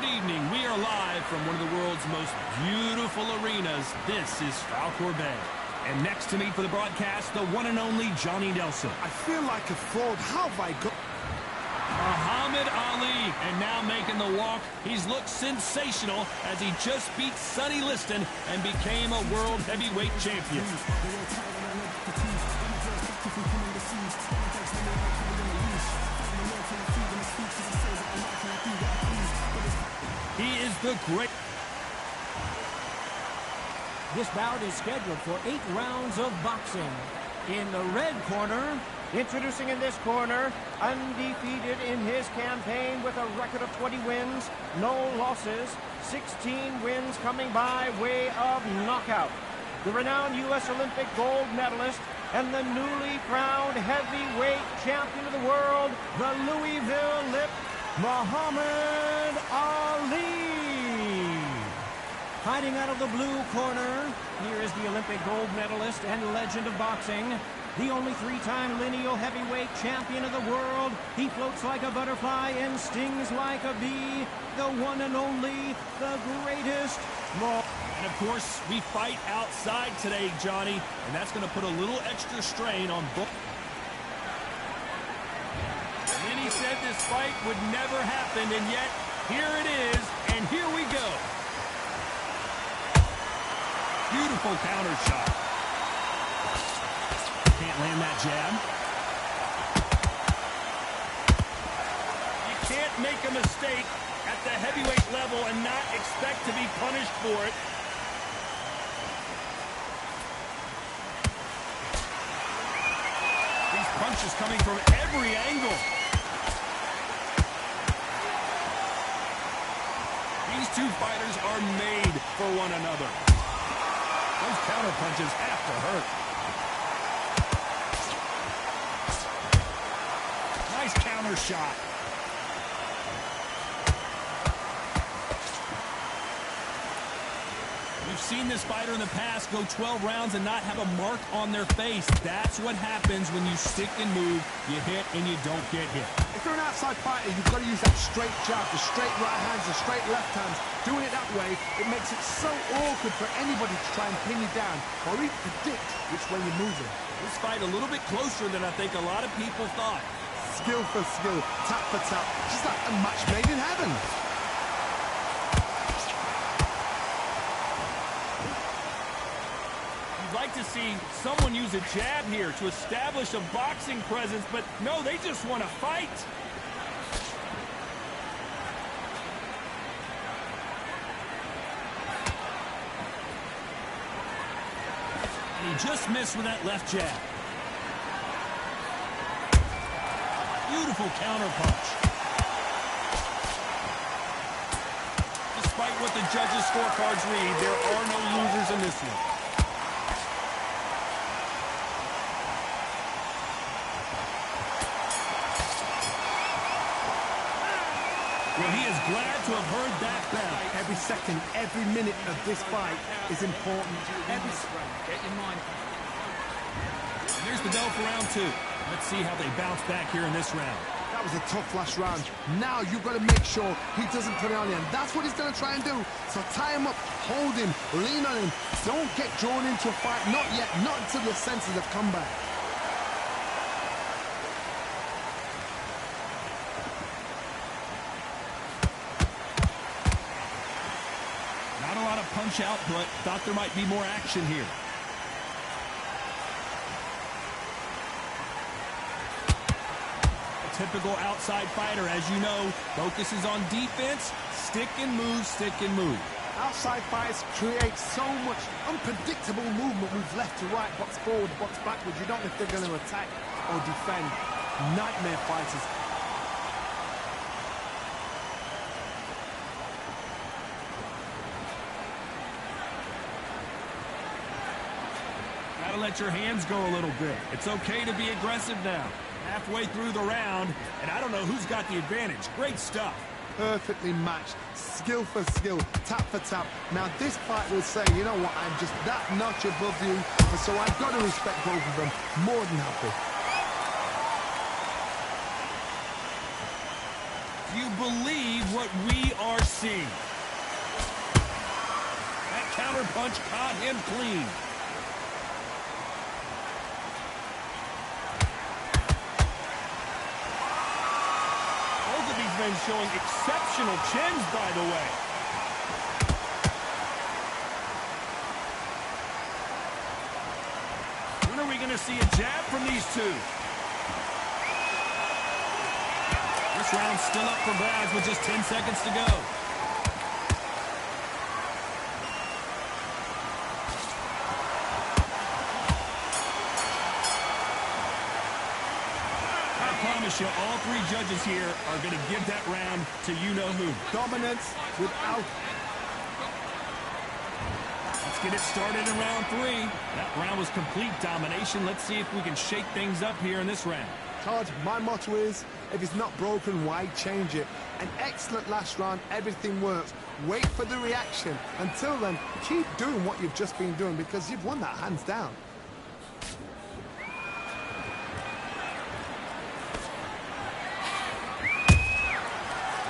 Good evening. We are live from one of the world's most beautiful arenas. This is Falcor Bay. And next to me for the broadcast, the one and only Johnny Nelson. I feel like a fraud. How have I got... Muhammad Ali, and now making the walk. He's looked sensational as he just beat Sonny Liston and became a world heavyweight champion. He is the great... This bout is scheduled for 8 rounds of boxing. In the red corner, introducing in this corner, undefeated in his campaign with a record of 20 wins, no losses, 16 wins coming by way of knockout. The renowned U.S. Olympic gold medalist and the newly crowned heavyweight champion of the world, the Louisville Lip, Muhammad Ali. Hiding out of the blue corner, here is the Olympic gold medalist and legend of boxing, the only 3-time lineal heavyweight champion of the world. He floats like a butterfly and stings like a bee, the one and only, the greatest. And of course, we fight outside today, Johnny, and that's going to put a little extra strain on both. And then he said this fight would never happen, and yet here it is, and here we go. Beautiful counter shot. Can't land that jab. You can't make a mistake at the heavyweight level and not expect to be punished for it. These punches coming from every angle. These two fighters are made for one another. Those counter punches have to hurt. Nice counter shot. We've seen this fighter in the past go 12 rounds and not have a mark on their face. That's what happens when you stick and move, you hit and you don't get hit. If you're an outside fighter, you've got to use that straight jab, the straight right hands, the straight left hands. Doing it that way, it makes it so awkward for anybody to try and pin you down or even predict which way you're moving. This fight a little bit closer than I think a lot of people thought. Skill for skill, tap for tap, just like a match made in heaven. You'd like to see someone use a jab here to establish a boxing presence, but no, they just want to fight. And he just missed with that left jab. Beautiful counter punch. Despite what the judges' scorecards read, there are no losers in this one. Well, he is glad to have heard that bell. Every second, every minute of this fight is important. Get your mind. And there's the bell for round 2. Let's see how they bounce back here in this round. That was a tough last round. Now you've got to make sure he doesn't put it on you, and that's what he's going to try and do. So tie him up, hold him, lean on him. Don't get drawn into a fight. Not yet, not until your senses have come back. Not a lot of punch out, but thought there might be more action here. Typical outside fighter, as you know, focuses on defense, stick and move, stick and move. Outside fighters create so much unpredictable movement, moves left to right, box forward, box backwards. You don't know if they're going to attack or defend. Nightmare fighters. Gotta let your hands go a little bit. It's okay to be aggressive now. Halfway through the round, and I don't know who's got the advantage. Great stuff. Perfectly matched, skill for skill, tap for tap. Now this fight will say, you know what, I'm just that notch above you, and so I've got to respect both of them. More than happy. you believe what we are seeing. That counter punch caught him clean. Both of these men showing exceptional chins, by the way. When are we going to see a jab from these two? This round's still up for grabs with just 10 seconds to go. I promise you, all three judges here are going to give that round to you-know-who. Dominance without... Let's get it started in round 3. That round was complete domination. Let's see if we can shake things up here in this round. Todd, my motto is, if it's not broken, why change it? An excellent last round, everything works. Wait for the reaction. Until then, keep doing what you've just been doing because you've won that hands down.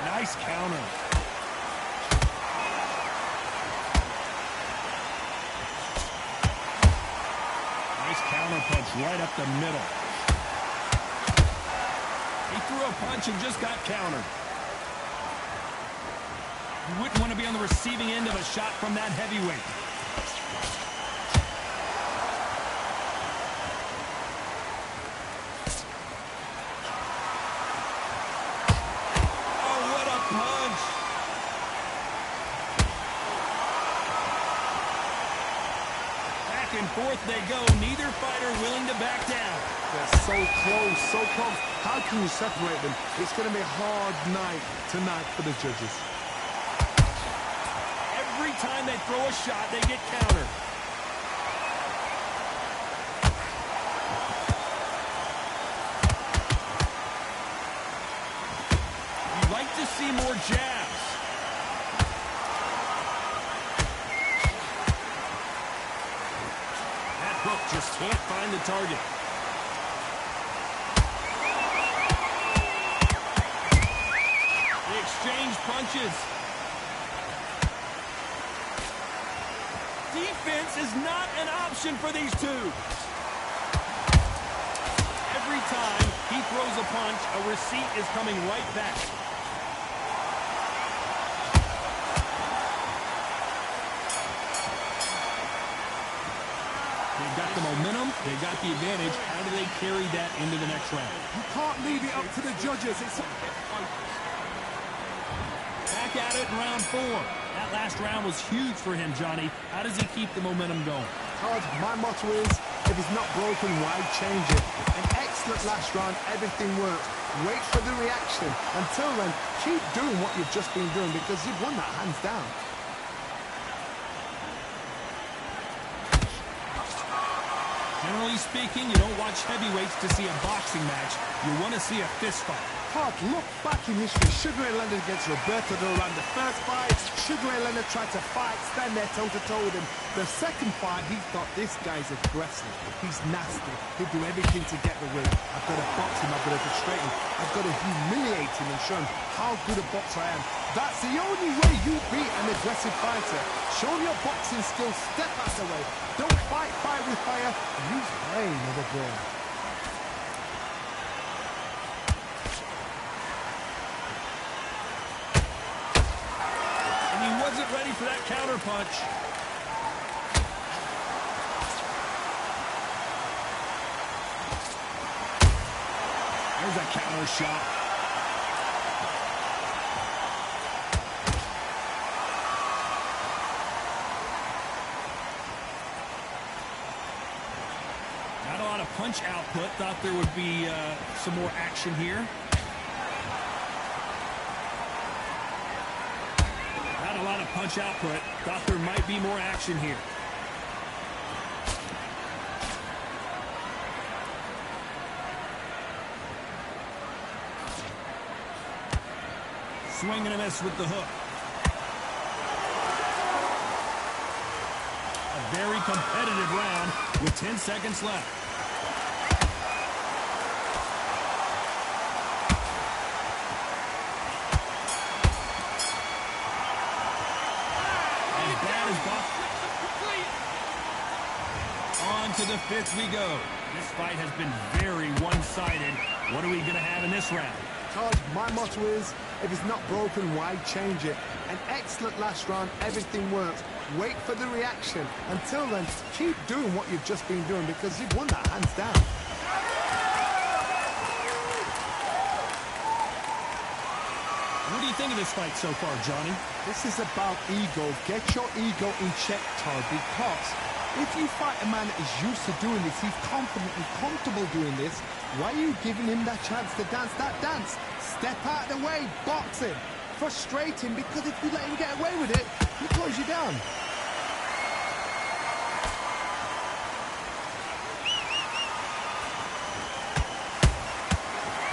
Nice counter. Nice counter punch right up the middle. He threw a punch and just got countered. You wouldn't want to be on the receiving end of a shot from that heavyweight. Oh, what a punch! Back and forth they go. Neither fighter willing to back down. They're so close, so close. How can you separate them? It's going to be a hard night tonight for the judges. Every time they throw a shot, they get countered. You'd like to see more jabs. That hook just can't find the target. They exchange punches. Defense is not an option for these two. Every time he throws a punch, a receipt is coming right back. They've got the momentum, they've got the advantage. How do they carry that into the next round? You can't leave it up to the judges. Back at it in round 4. That last round was huge for him, Johnny. How does he keep the momentum going? Todd, my motto is, if it's not broken, why change it? An excellent last round, everything works. Wait for the reaction. Until then, keep doing what you've just been doing because you've won that hands down. Generally speaking, you don't watch heavyweights to see a boxing match. You want to see a fist fight. Todd, look back in history. Sugar Ray Leonard against Roberto Duran. The first fight, Sugar Ray Leonard tried to fight, stand there toe-to-toe with him. The second fight, he thought, this guy's aggressive. He's nasty. He'll do everything to get the win. I've got to box him. I've got to frustrate him. I've got to humiliate him and show him how good a boxer I am. That's the only way you beat an aggressive fighter. Show your boxing skills. Step out the way. Don't fight fire with fire. Use brain over brain. Ready for that counter punch. There's a counter shot. Not a lot of punch output. Thought there would be some more action here. A lot of punch output. Thought there might be more action here. Swing and a miss with the hook. A very competitive round with 10 seconds left. to the fifth we go. This fight has been very one-sided. What are we going to have in this round? Todd, my motto is, if it's not broken, why change it? An excellent last round, everything works. Wait for the reaction. Until then, keep doing what you've just been doing because you've won that hands down. What do you think of this fight so far, Johnny? This is about ego. Get your ego in check, Todd, because if you fight a man that is used to doing this, he's confident and comfortable doing this, why are you giving him that chance to dance that dance? Step out of the way, box him, frustrate him, because if you let him get away with it, he close you down.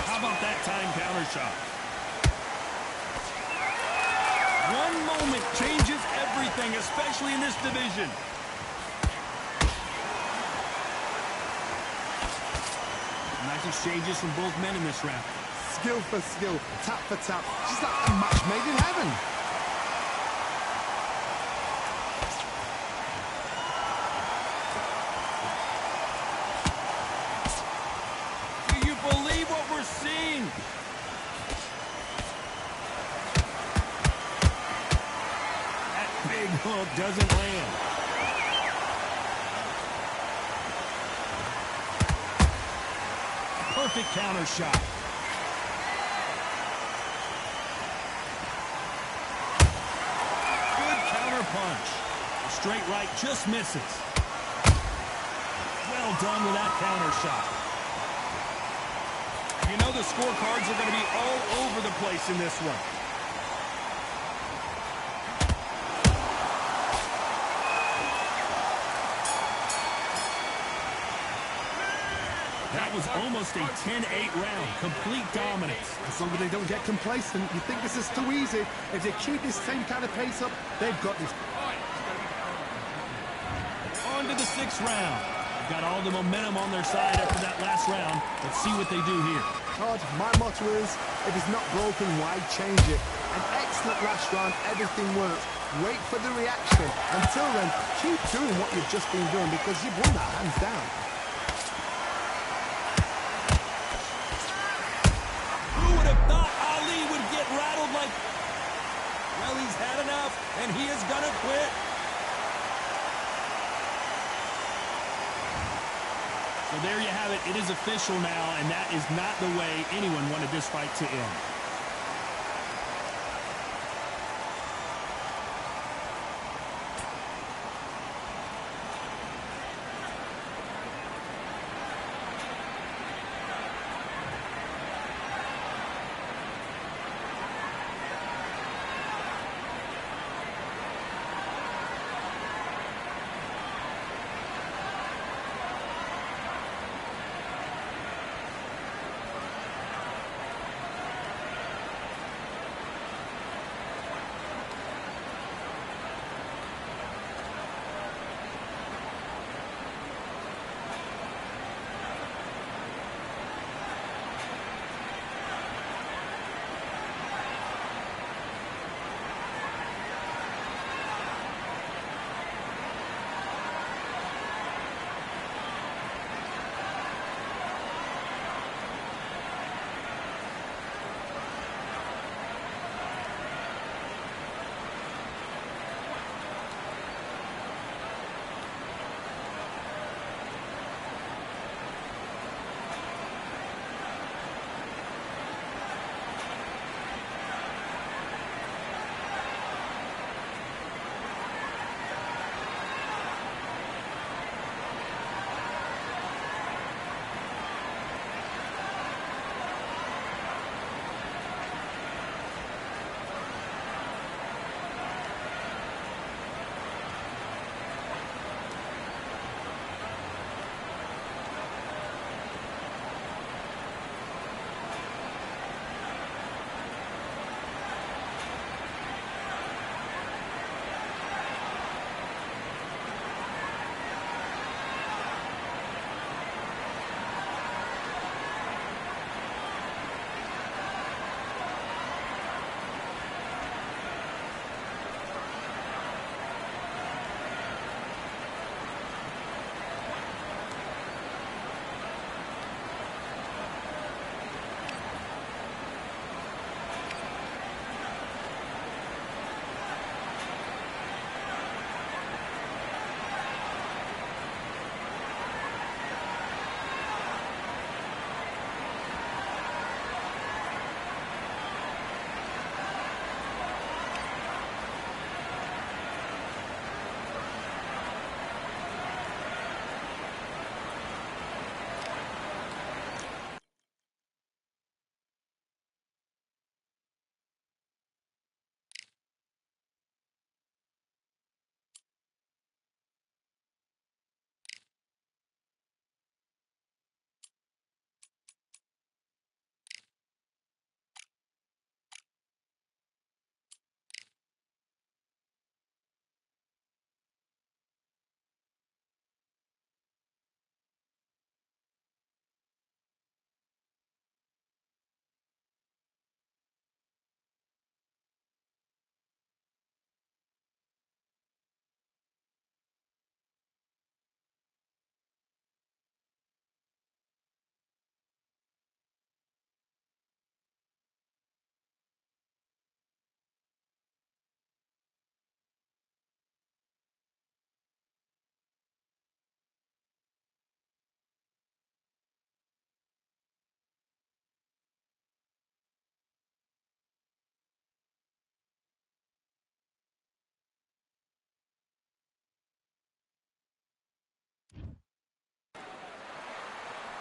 How about that time counter shot? One moment changes everything, especially in this division. Nice exchanges from both men in this round. Skill for skill, tap for tap, just like a match made in heaven. Do you believe what we're seeing? That big hook doesn't land. Perfect counter shot. Good counter punch. A straight right just misses. Well done with that counter shot. You know the scorecards are going to be all over the place in this one. That was almost a 10-8 round. Complete dominance. As long as they don't get complacent, you think this is too easy. If they keep this same kind of pace up, they've got this. On to the sixth round. Got all the momentum on their side after that last round. Let's see what they do here. Todd, my motto is, if it's not broken, why change it? An excellent last round, everything works. Wait for the reaction. Until then, keep doing what you've just been doing because you've won that hands down. Well, he's had enough, and he is gonna quit. So there you have it. It is official now, and that is not the way anyone wanted this fight to end.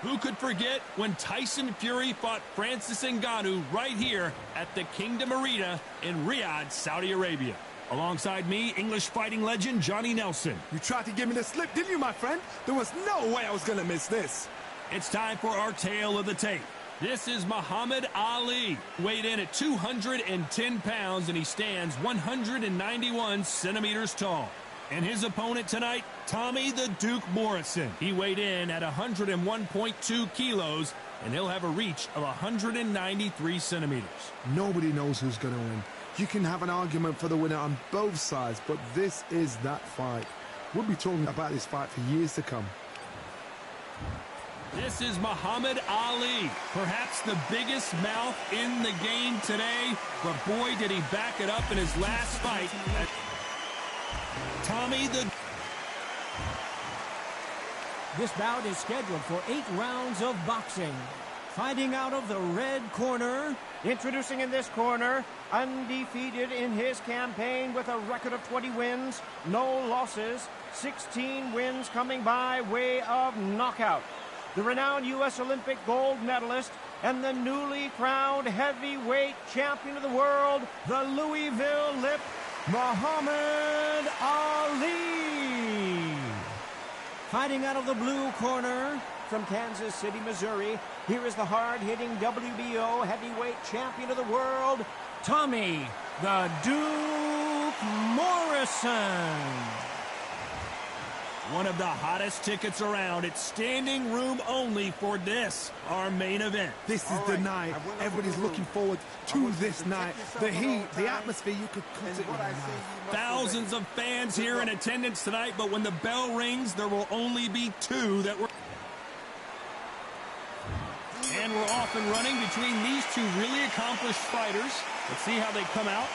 Who could forget when Tyson Fury fought Francis Ngannou right here at the Kingdom Arena in Riyadh, Saudi Arabia? Alongside me, English fighting legend Johnny Nelson. You tried to give me the slip, didn't you, my friend? There was no way I was going to miss this. It's time for our tale of the tape. This is Muhammad Ali, weighed in at 210 pounds, and he stands 191 centimeters tall. And his opponent tonight, Tommy the Duke Morrison. He weighed in at 101.2 kilos, and he'll have a reach of 193 centimeters. Nobody knows who's going to win. You can have an argument for the winner on both sides, but this is that fight. We'll be talking about this fight for years to come. This is Muhammad Ali, perhaps the biggest mouth in the game today, but boy, did he back it up in his last fight. This bout is scheduled for 8 rounds of boxing. Fighting out of the red corner, introducing in this corner, undefeated in his campaign with a record of 20 wins, no losses, 16 wins coming by way of knockout. The renowned U.S. Olympic gold medalist and the newly crowned heavyweight champion of the world, the Louisville Lip, Muhammad Ali. Fighting out of the blue corner from Kansas City, Missouri, here is the hard-hitting WBO heavyweight champion of the world, Tommy the Duke Morrison. One of the hottest tickets around. It's standing room only for this, our main event. This is the night. Everybody's looking forward to this night. The heat, the atmosphere, you could cut it with a knife. Thousands of fans here in attendance tonight, but when the bell rings, there will only be 2 that were... And we're off and running between these 2 really accomplished fighters. Let's see how they come out.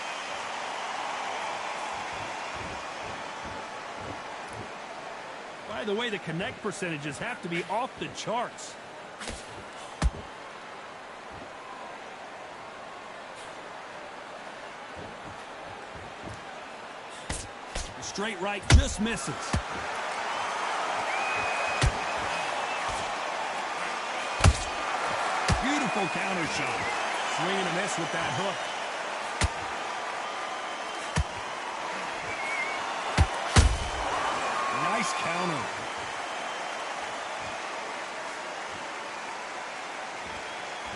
By the way, the connect percentages have to be off the charts. The straight right just misses. Beautiful counter shot. Swing and a miss with that hook. Nice counter.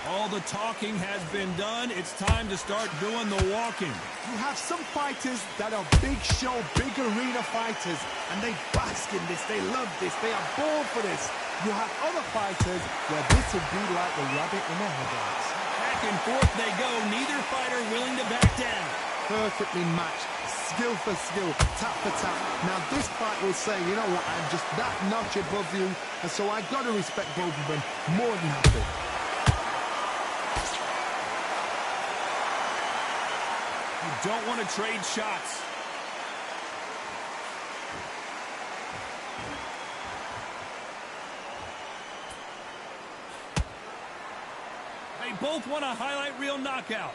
All the talking has been done. It's time to start doing the walking. You have some fighters that are big show, big arena fighters, and they bask in this. They love this. They are born for this. You have other fighters where this would be like the rabbit in the headlights. Back and forth they go. Neither fighter willing to back down. Perfectly matched. Skill for skill, tap for tap. Now this fight will say, you know what, I'm just that notch above you, and so I got to respect both of them more than happy. You don't want to trade shots. They both want a highlight reel knockout.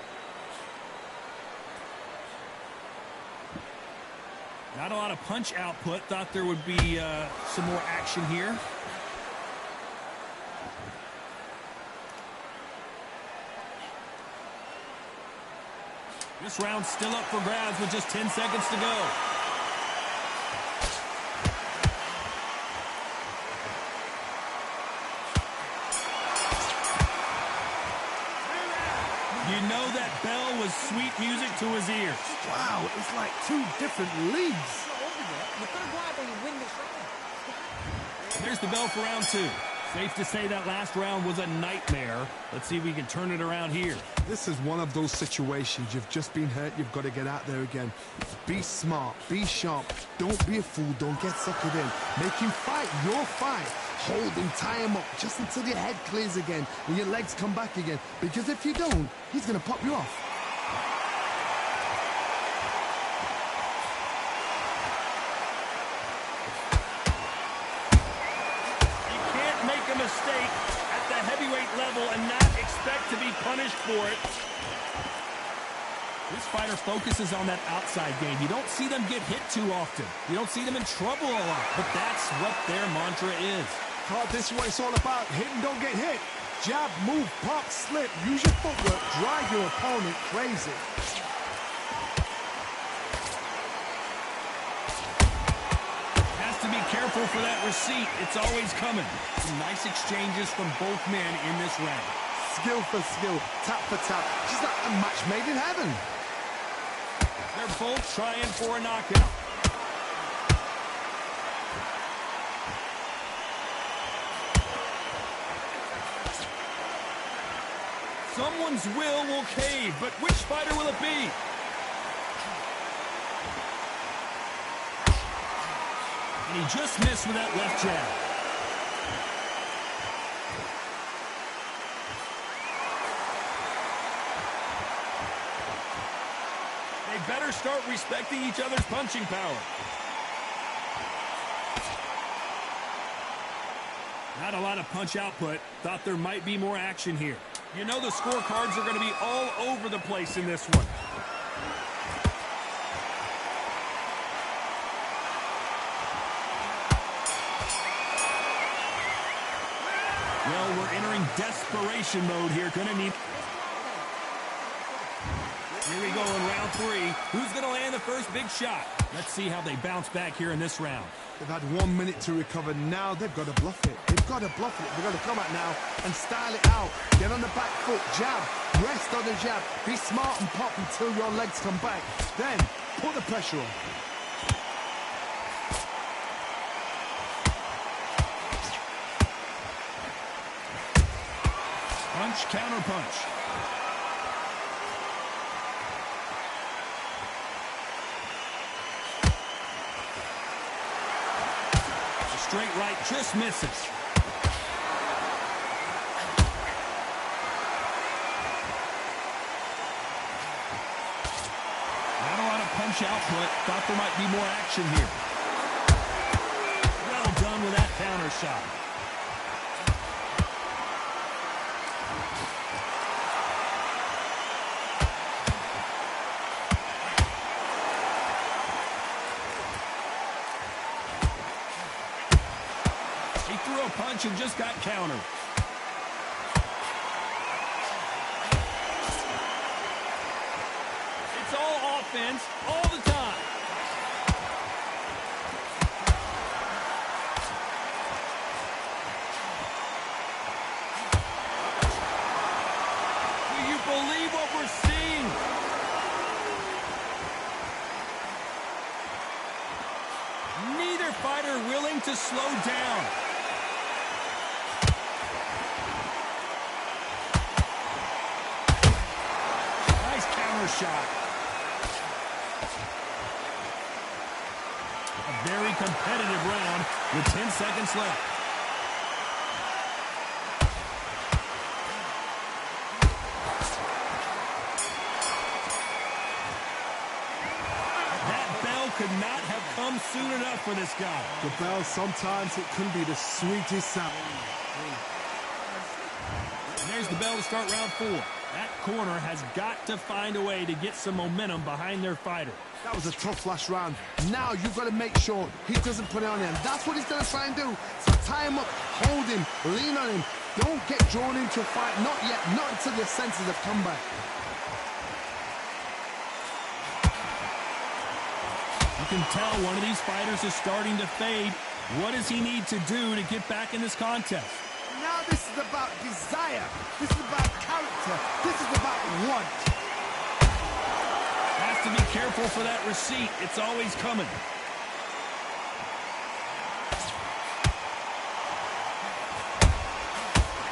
Not a lot of punch output. Thought there would be some more action here. This round's still up for grabs with just 10 seconds to go. You know that bell was sweet music to his ears. Wow, it's like 2 different leagues. There's the bell for round 2. Safe to say that last round was a nightmare. Let's see if we can turn it around here. This is one of those situations. You've just been hurt. You've got to get out there again. Be smart. Be sharp. Don't be a fool. Don't get suckered in. Make him fight your fight. Hold him, tie him up just until your head clears again and your legs come back again. Because if you don't, he's going to pop you off. Mistake at the heavyweight level and not expect to be punished for it. This fighter focuses on that outside game. You don't see them get hit too often. You don't see them in trouble a lot, but that's what their mantra is. God, this is what it's all about. Hit and don't get hit. Jab, move, pop, slip. Use your footwork. Drive your opponent crazy. Has to be careful for that receipt. It's always coming. Some nice exchanges from both men in this round. Skill for skill, tap for tap. Just like a match made in heaven. They're both trying for a knockout. Someone's will cave, but which fighter will it be? And he just missed with that left jab. They better start respecting each other's punching power. Not a lot of punch output. Thought there might be more action here. You know the scorecards are going to be all over the place in this one. Well, we're entering desperation mode here. Gonna need... Here we go in round 3. Who's going to land the first big shot? Let's see how they bounce back here in this round. They've had 1 minute to recover. Now they've got to bluff it. They've got to bluff it. They've got to come out now and style it out. Get on the back foot, jab, rest on the jab. Be smart and pop until your legs come back. Then put the pressure on. Punch, counter punch. Straight right just misses. Not a lot of punch output. Thought there might be more action here. Well done with that counter shot. He threw a punch and just got countered. It's all offense all the time. Do you believe what we're seeing? Neither fighter willing to slow down. Shot. A very competitive round with 10 seconds left. That bell could not have come soon enough for this guy. The bell, sometimes it can be the sweetest sound. And there's the bell to start round 4. That corner has got to find a way to get some momentum behind their fighter. That was a tough last round. Now you've got to make sure he doesn't put it on him. That's what he's going to try and do. So tie him up, hold him, lean on him. Don't get drawn into a fight. Not yet. Not until your senses have come back. You can tell one of these fighters is starting to fade. What does he need to do to get back in this contest? Now this is about desire. This is about character. This is about want. Has to be careful for that receipt. It's always coming.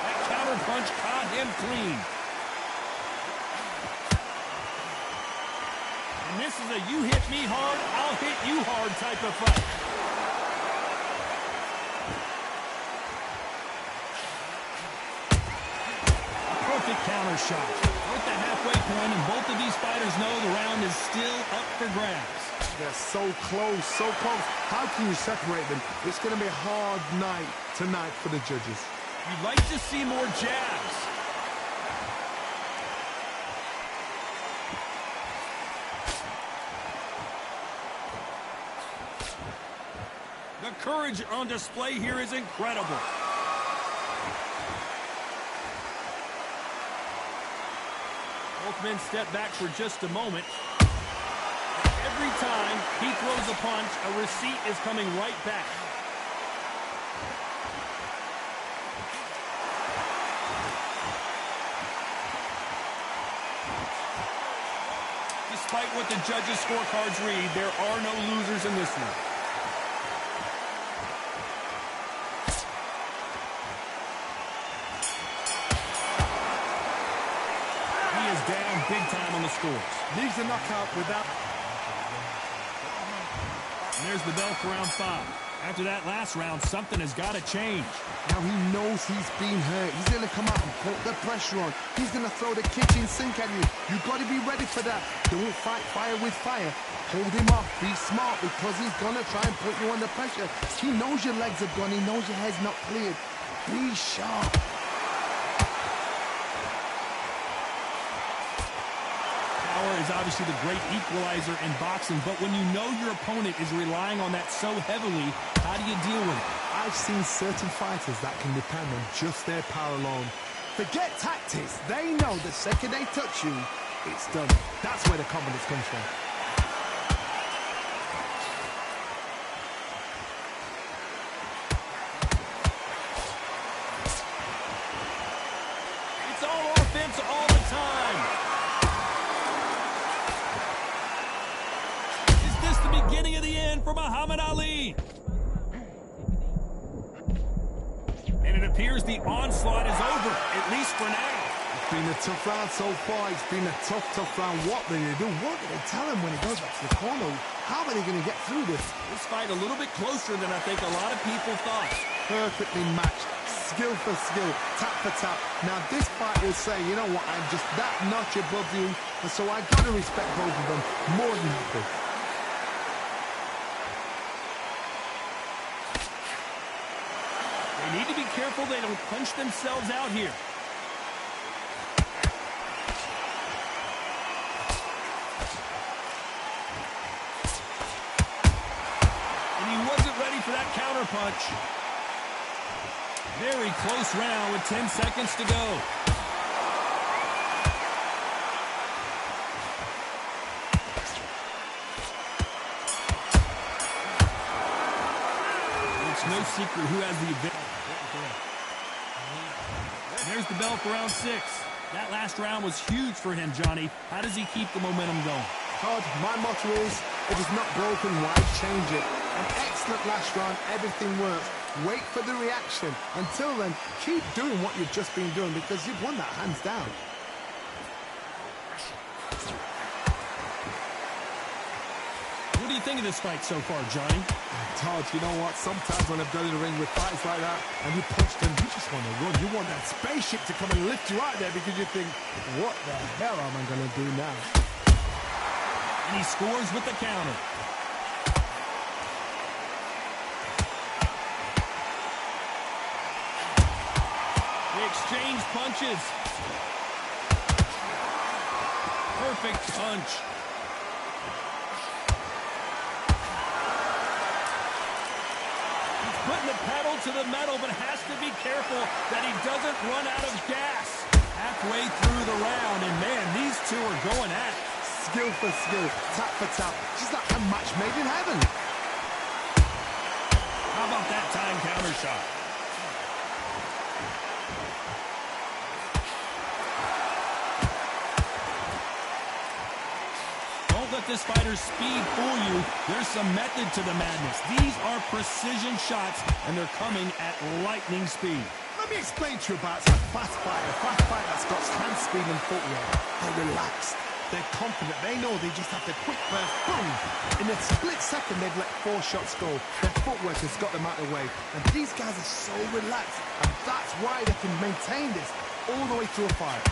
That counter punch caught him clean. And this is a you hit me hard, I'll hit you hard type of fight. Perfect counter shot. We're at the halfway point, and both of these fighters know the round is still up for grabs. They're so close, so close. How can you separate them? It's going to be a hard night tonight for the judges. You'd like to see more jabs. The courage on display here is incredible. Both men step back for just a moment. Every time he throws a punch, a receipt is coming right back. Despite what the judges' scorecards read, there are no losers in this one. He is down big time on the scores. Leaves a knockout without... And there's the bell for round 5. After that last round, something has got to change. Now he knows he's been hurt. He's going to come out and put the pressure on. He's going to throw the kitchen sink at you. You've got to be ready for that. Don't fight fire with fire. Hold him off. Be smart because he's going to try and put you under pressure. He knows your legs have gone. He knows your head's not cleared. Be sharp. Power is obviously the great equalizer in boxing, but when you know your opponent is relying on that so heavily, how do you deal with it? I've seen certain fighters that can depend on just their power alone. Forget tactics. They know the second they touch you, it's done. That's where the confidence comes from. It's all offense all the time. Is this the beginning of the end for Muhammad Ali? And it appears the onslaught is over, at least for now. It's been a tough round so far. It's been a tough round. What are they going to do? What do they tell him when he goes back to the corner? How are they going to get through this? This fight a little bit closer than I think a lot of people thought. Perfectly matched. Skill for skill. Tap for tap. Now this fight will say, you know what, I'm just that notch above you. And so I've got to respect both of them more than happy. They need to be careful they don't punch themselves out here. And he wasn't ready for that counter punch. Very close round with 10 seconds to go. It's no secret who has the advantage. There's the bell for round 6. That last round was huge for him, Johnny. How does he keep the momentum going? Todd, my motto is, if it's not broken, why change it? An excellent last round, everything works. Wait for the reaction. Until then, keep doing what you've just been doing because you've won that hands down. What do you think of this fight so far, Johnny? Todd, you know what? Sometimes when I've done in the ring with fights like that, and you punch them, you just want to run. You want that spaceship to come and lift you out there because you think, what the hell am I going to do now? And he scores with the counter. They exchange punches. Perfect punch. Putting the pedal to the metal, but has to be careful that he doesn't run out of gas halfway through the round. And, man, these two are going at it. Skill for skill, tap for tap. Just like a match made in heaven. How about that time counter shot? Let this fighter's speed fool you. There's some method to the madness. These are precision shots, and they're coming at lightning speed. Let me explain to you about a fast fighter. A fast fighter that's got hand speed and footwork. They're relaxed. They're confident. They know they just have to quick burst. Boom! In a split second, they've let 4 shots go. Their footwork has got them out of the way. And these guys are so relaxed. And that's why they can maintain this all the way through a fight.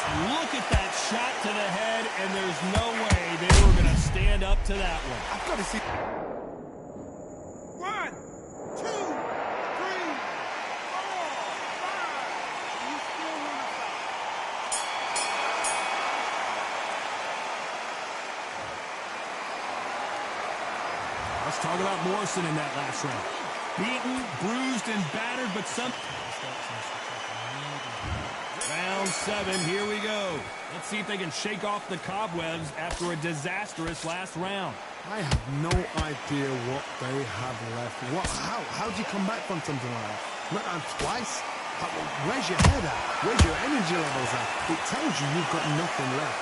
Look at that shot to the head, and there's no way they were going to stand up to that one. I've got to see... 1, 2, 3, 4, 5. You still want to stop. talk about Morrison in that last round. Beaten, bruised, and battered, but some... Round 7, here we go. Let's see if they can shake off the cobwebs after a disastrous last round. I have no idea what they have left. How do you come back from something like that? Not twice? Where's your head at? Where's your energy levels at? It tells you you've got nothing left.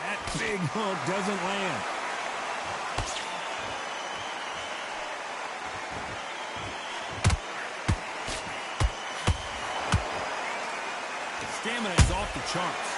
That big hook doesn't land. Stamina is off the charts.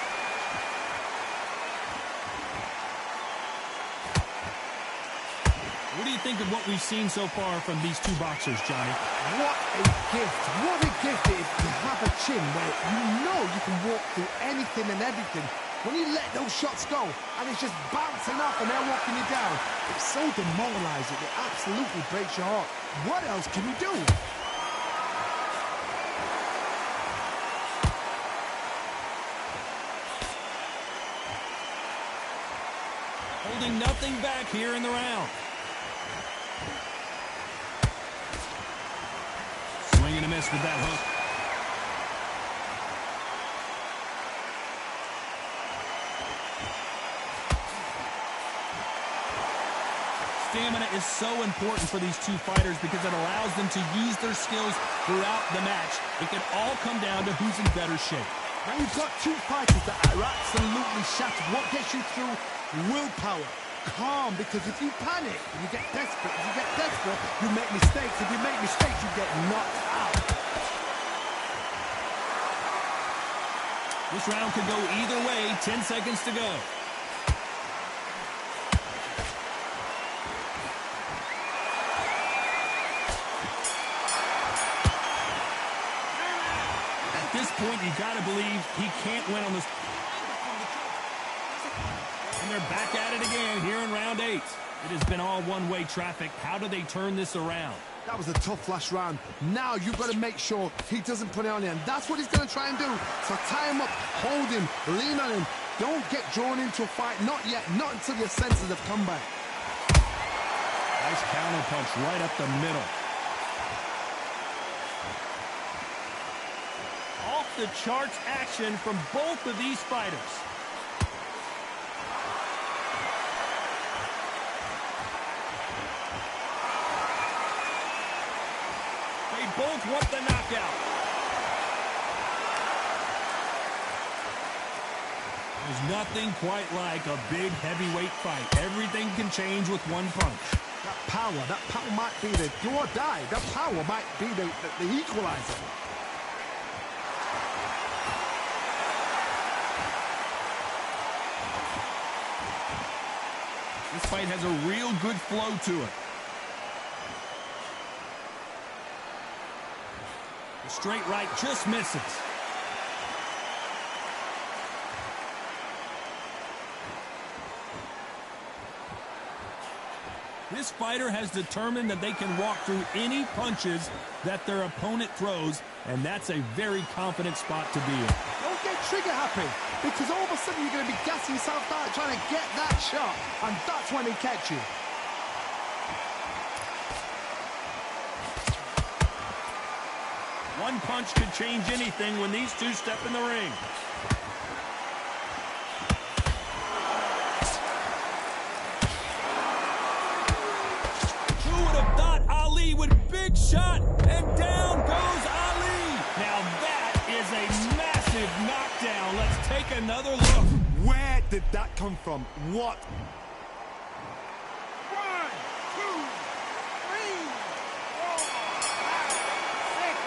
What do you think of what we've seen so far from these two boxers, Johnny? What a gift. What a gift it is to have a chin where you know you can walk through anything and everything. When you let those shots go and it's just bouncing off and they're walking you down, it's so demoralizing. It absolutely breaks your heart. What else can you do? Holding nothing back here in the round. Swing and a miss with that hook. Stamina is so important for these two fighters because it allows them to use their skills throughout the match. It can all come down to who's in better shape. Now you've got two fighters that are absolutely shattered. What gets you through? Willpower. Calm, because if you panic, you get desperate. If you get desperate, you make mistakes. If you make mistakes, you get knocked out. This round could go either way. 10 seconds to go. At this point, you got to believe he can't win on this. And they're back at it again here in round 8. It has been all one-way traffic. How do they turn this around? That was a tough last round. Now you've got to make sure he doesn't put it on you. And that's what he's going to try and do. So tie him up, hold him, lean on him. Don't get drawn into a fight. Not yet. Not until your senses have come back. Nice counter punch right up the middle. Off the charts action from both of these fighters. Both want the knockout. There's nothing quite like a big heavyweight fight. Everything can change with one punch. That power might be the do or die. That power might be the equalizer. This fight has a real good flow to it. The straight right just misses. This fighter has determined that they can walk through any punches that their opponent throws, and that's a very confident spot to be in. Don't get trigger happy, because all of a sudden you're going to be gassing yourself out trying to get that shot, and that's when he catch you. One punch could change anything when these two step in the ring. Who would have thought Ali with big shot, and down goes Ali. Now that is a massive knockdown. Let's take another look. Where did that come from? What? 1, 2, 3, 4, 5, 6.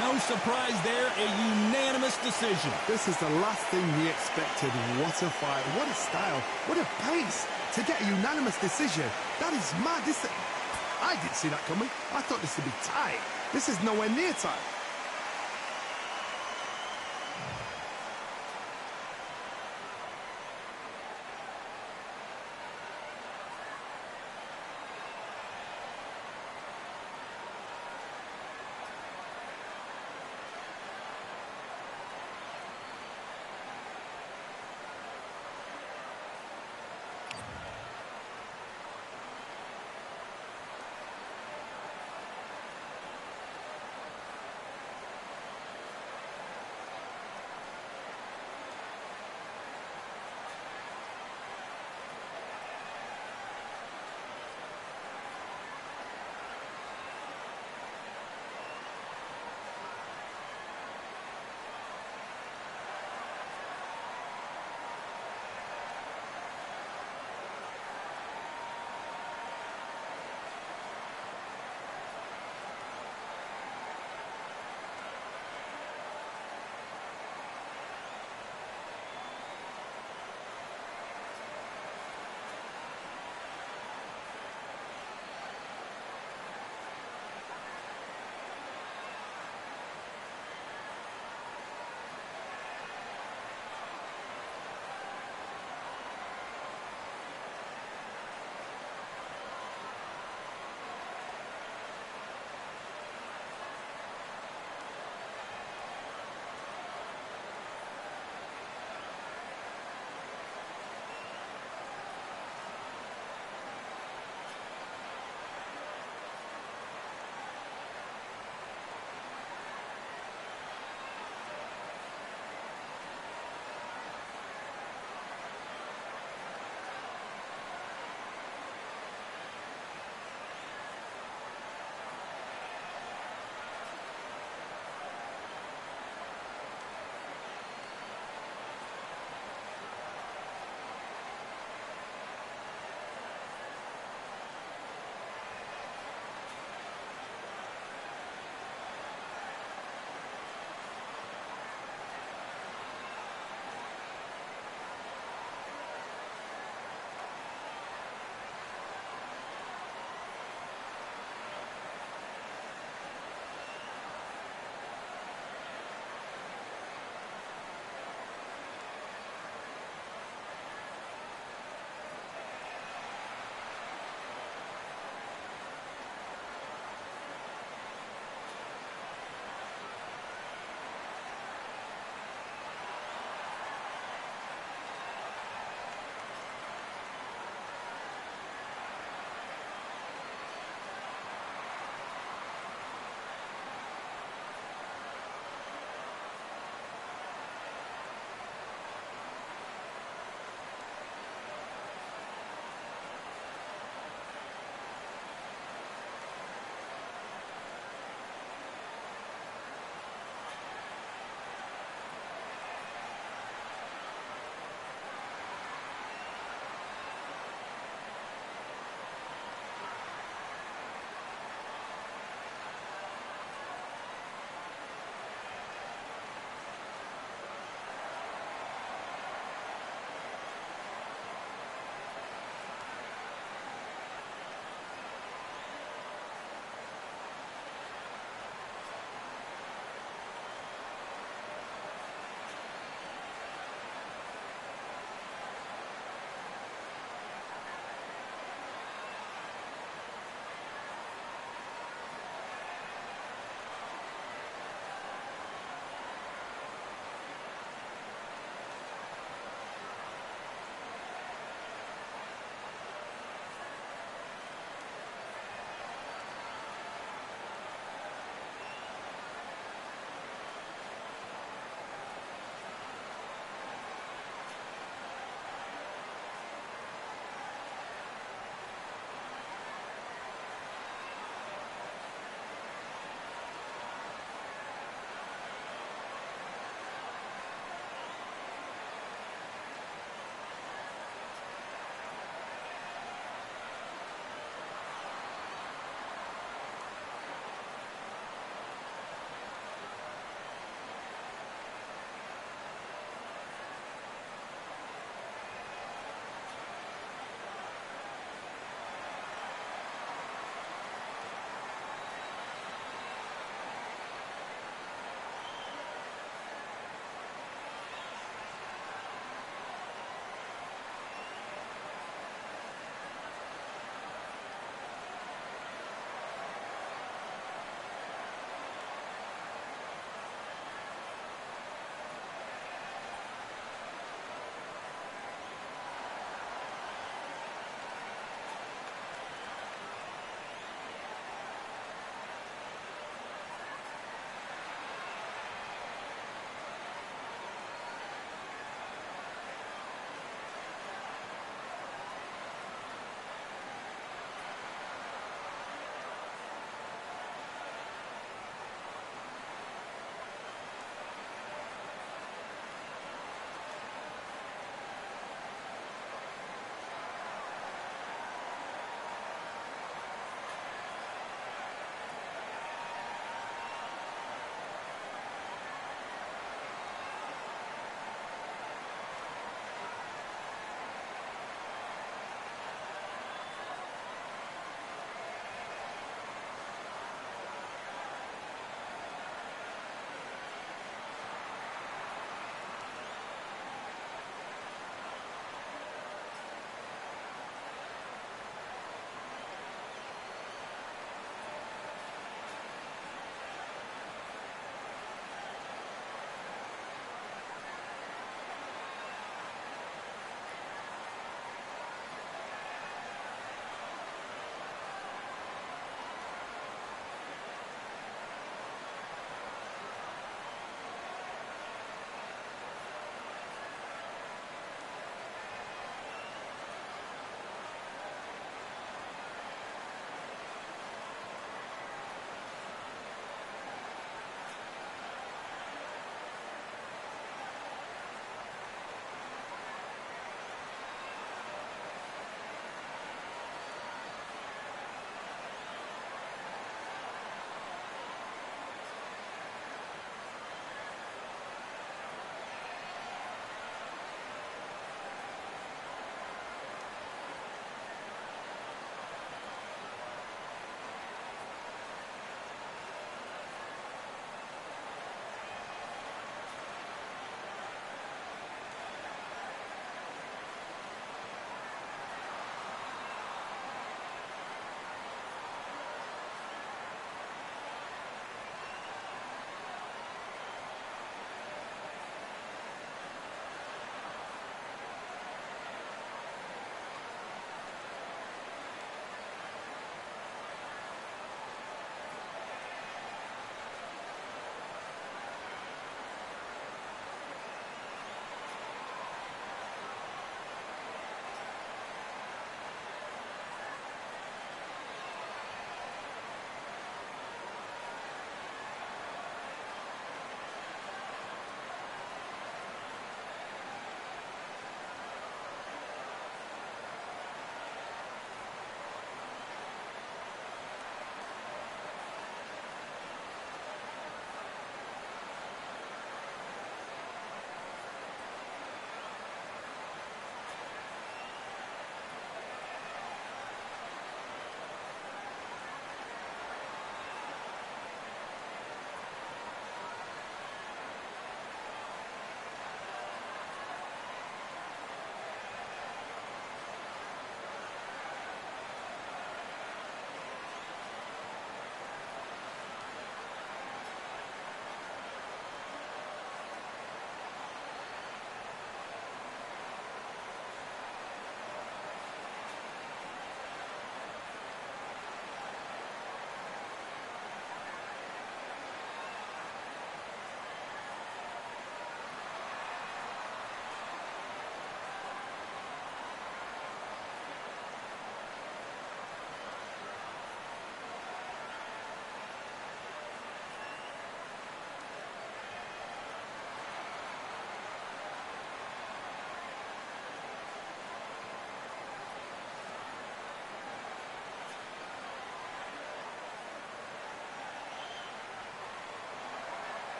No surprise there, a unanimous decision. This is the last thing we expected. What a fight, what a style, what a pace to get a unanimous decision. That is mad. I didn't see that coming. I thought this would be tight. This is nowhere near tight.